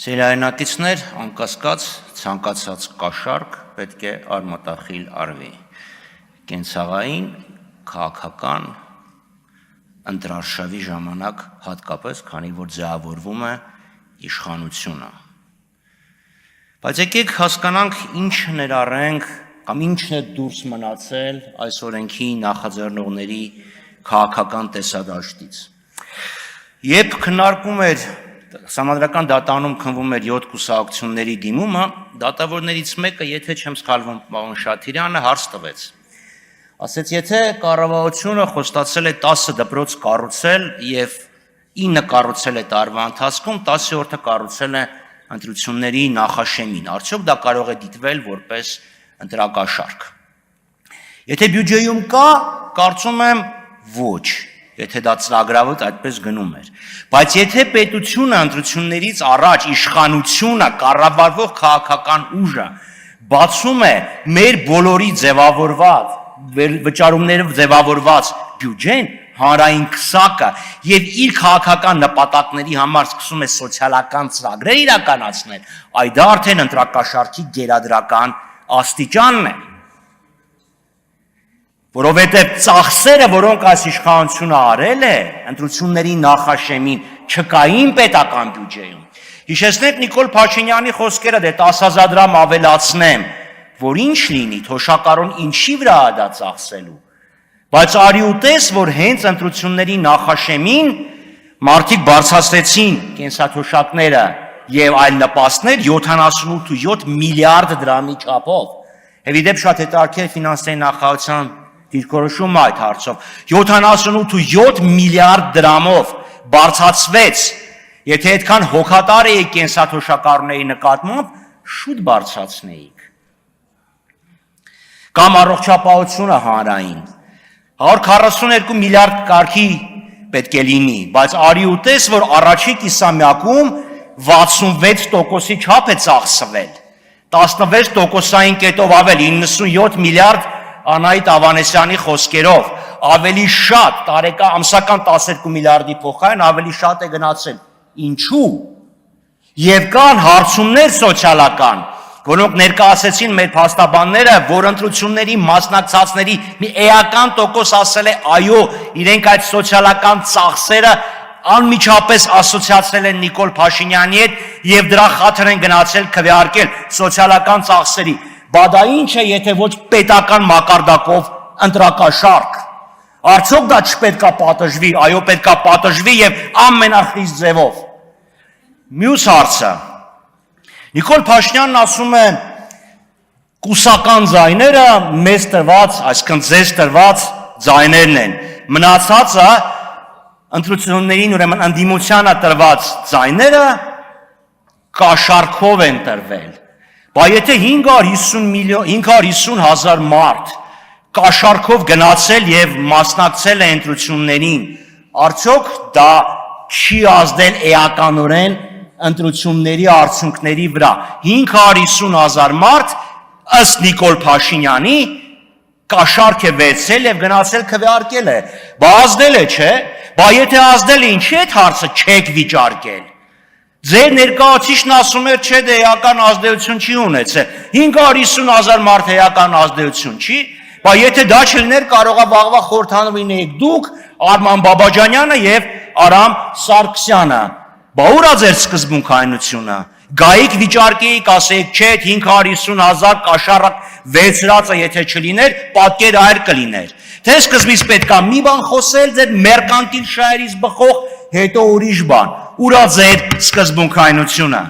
Սիրահարնակիցներ, անկասկած ցանկացած կաշառք պետք է արմատախիլ արվի։ Կենցաղային, քաղաքական, ընտրարշավի ժամանակ հատկապես, քանի որ ձևավորվում է իշխանությունը։ Բայց եկեք հասկանանք ինչ ներառենք կամ ինչն է դուրս մնացել այս օրենքի նախաձեռնողների քաղաքական տեսադաշտից։ Երբ քննարկում էր Սահմանադրական դատանում քննվում էր 7 կուսակցությունների դիմումը, դատավորներից մեկը, եթե չեմ սխալվում, պարոն Շաթիրյանը հարց տվեց։ Ասեց, եթե կառավարությունը խոստացել է 10 դպրոց կառուցել եւ 9 կառուցել է տարվա ընթացքում, 10-րդը կառուցել է ընտրությունների նախաշեմին, արդյոք դա կարող է դիտվել որպես ընտրակաշառք։ Եթե բյուջեում կա, կարծում եմ ոչ, եթե դա ծրագրավոտ այդպես գնում էր։ Բայց եթե պետությունը ընտրություններից առաջ իշխանությունը, կառավարվող քաղաքական ուժը բացում է մեր բոլորի ձևավորված, վճարումներով ձևավորված բյուջեն, հանրային քսակը եւ իր քաղաքական նպատակների համար սկսում է սոցիալական ծրագրեր իրականացնել, այդ դա արդեն ընտրակաշառքի գերադրական աստիճանն է։ Որովհետև ծախսերը, որոնք այս իշխանությունը արել է, ընտրությունների նախաշեմին չկային պետական բյուջեում։ Հիշեցնեք Նիկոլ Փաշինյանի խոսքերը, դե 10,000 դրամ ավելացնեմ, որ ինչ լինի, թոշակառուն ինչի վրա է դա ծախսելու։ Բայց արի ու տես, որ հենց ընտրությունների նախաշեմին մարդիկ բարձրացրեցին կենսաթոշակները եւ այլ նպաստներ 78.7 միլիարդ դրամի չափով։ Եվիդեպ շատ հետաքրքիր ֆինանսների նախարարության դիրքորոշումը այդ հարցով 78.7 միլիարդ դրամով բարձրացվեց, եթե այդքան հոգատար էիք կենսաթոշակառուների նկատմամբ, շուտ բարձրացնեիք։ Կամ առողջապահությունը հանրային 142 միլիարդ կարգի պետք է լինի, բայց արի ու տես, որ առաջին կիսամյակում 66%-ի չափ է ծախսվել, 16%-ային կետով ավել 97 միլիարդ Անահիտ Ավանեսյանի խոսքերով, ավելի շատ տարեկան ամսական 12 միլիարդի փոխարեն ավելի շատ է գնացել։ Ինչու՞։ Եվ կան հարցումներ սոցիալական, որոնք ներկայացրեցին մեր փաստաբանները, որ ընտրությունների մասնակցածների մի էական տոկոս ասել է այո, իրենք այդ սոցիալական ծախսերը անմիջապես ասոցիացրել են Նիկոլ Փաշինյանի հետ եւ դրա խաթր են գնացել քվեարկել սոցիալական ծախսերի։ Բա դա ինչ է, եթե ոչ պետական մակարդակով ընտրակաշառք։ Արդյոք դա չպետքա պատժվի, այո պետքա պատժվի եւ ամենախիստ ձևով։ Մյուս հարցը։ Նիկոլ Փաշինյանն ասում է կուսական ձայները մեզ տրված, այսինքն ձեզ տրված ձայներն են։ Մնացածը ընտրություններին ուրեմն ընդդիմությանը տրված ձայները կաշառքով են տրվել։ Բա եթե 550 հազար մարդ կաշառքով գնացել եւ մասնակցել է ընտրություններին, արդյոք դա չի ազդել էականորեն ընտրությունների արդյունքների վրա։ 550 հազար մարդ ըստ Նիկոլ Փաշինյանի կաշառք է վերցել եւ գնացել քվեարկել է։ Բա ազդել է, չէ՞։ Բա եթե ազդել է, ինչի՞ այդ հարցը չեք վիճարկել։ Ձեր ներկայացուցիչն ասում էր, չէ, դե էական ազդեցություն չի ունեցել։ 550 հազար մարդ էական ազդեցություն չի, բայց եթե դա չլիներ, կարող է վաղվա խորհրդանու լինեիք դուք, Արման Բաբաջանյանը եւ Արամ Սարգսյանը։ Բա ուր է ձեր սկզբունքայնությունը։ Գայիք վիճարկեիք, ասեիք, չէ, 550 հազար կաշառք վերցրածը եթե չլիներ, պատկերը այլ կլիներ։ Թե սկզբից պետքա մի բան խոսել, ձեր մերկանտիլ շահերից բխող, հետո ուրիշ բան։ Ուր է ձեր սկզբունքայնությունը։